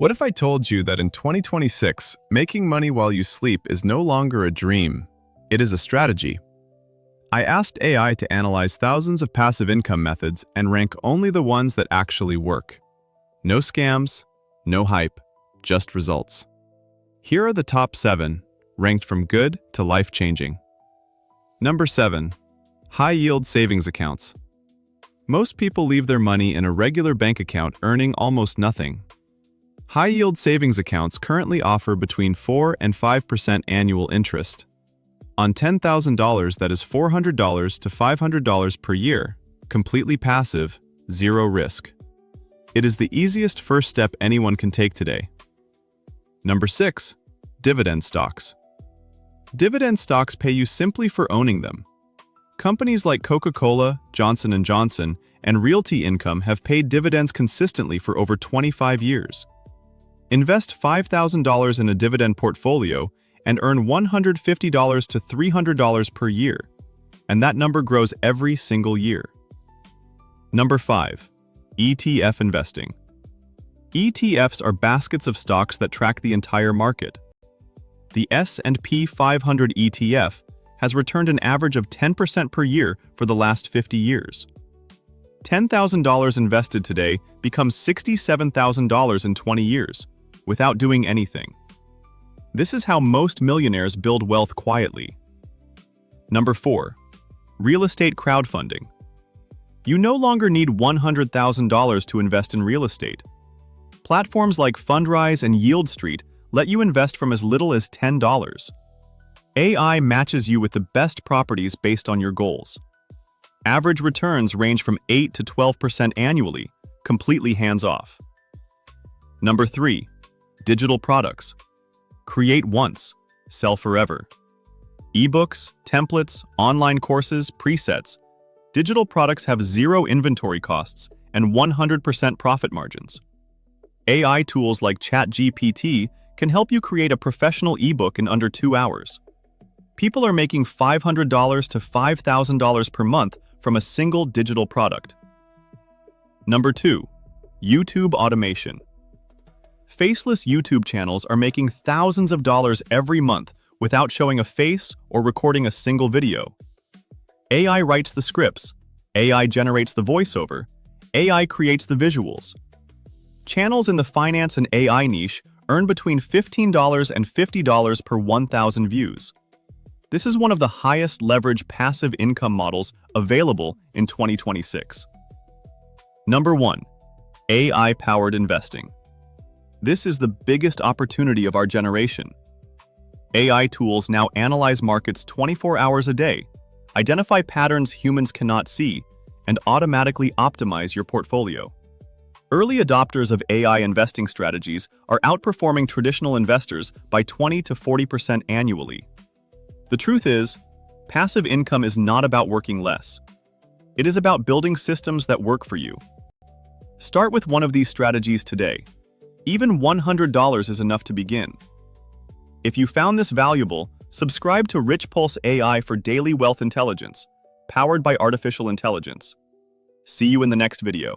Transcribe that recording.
What if I told you that in 2026, making money while you sleep is no longer a dream, it is a strategy? I asked AI to analyze thousands of passive income methods and rank only the ones that actually work. No scams, no hype, just results. Here are the top 7, ranked from good to life-changing. Number 7. High-yield savings accounts. Most people leave their money in a regular bank account earning almost nothing. High-yield savings accounts currently offer between 4 and 5% annual interest. On $10,000, that is $400 to $500 per year, completely passive, zero risk. It is the easiest first step anyone can take today. Number 6. Dividend stocks. Dividend stocks pay you simply for owning them. Companies like Coca-Cola, Johnson & Johnson, and Realty Income have paid dividends consistently for over 25 years. Invest $5,000 in a dividend portfolio and earn $150 to $300 per year, and that number grows every single year. Number 5. ETF Investing. ETFs are baskets of stocks that track the entire market. The S&P 500 ETF has returned an average of 10% per year for the last 50 years. $10,000 invested today becomes $67,000 in 20 years, without doing anything. This is how most millionaires build wealth quietly. Number 4. Real estate crowdfunding. You no longer need $100,000 to invest in real estate. Platforms like Fundrise and Yield Street let you invest from as little as $10. AI matches you with the best properties based on your goals. Average returns range from 8 to 12% annually, completely hands-off. Number 3. Digital products. Create once, sell forever. Ebooks, templates, online courses, presets. Digital products have zero inventory costs and 100% profit margins. AI tools like ChatGPT can help you create a professional ebook in under 2 hours. People are making $500 to $5,000 per month from a single digital product. Number 2. YouTube automation. Faceless YouTube channels are making thousands of dollars every month without showing a face or recording a single video. AI writes the scripts, AI generates the voiceover, AI creates the visuals. Channels in the finance and AI niche earn between $15 and $50 per 1,000 views. This is one of the highest leverage passive income models available in 2026. Number 1. AI-powered investing. This is the biggest opportunity of our generation. AI tools now analyze markets 24 hours a day, identify patterns humans cannot see, and automatically optimize your portfolio. Early adopters of AI investing strategies are outperforming traditional investors by 20 to 40% annually. The truth is, passive income is not about working less. It is about building systems that work for you. Start with one of these strategies today. Even $100 is enough to begin. If you found this valuable, subscribe to RichPulse AI for daily wealth intelligence, powered by artificial intelligence. See you in the next video.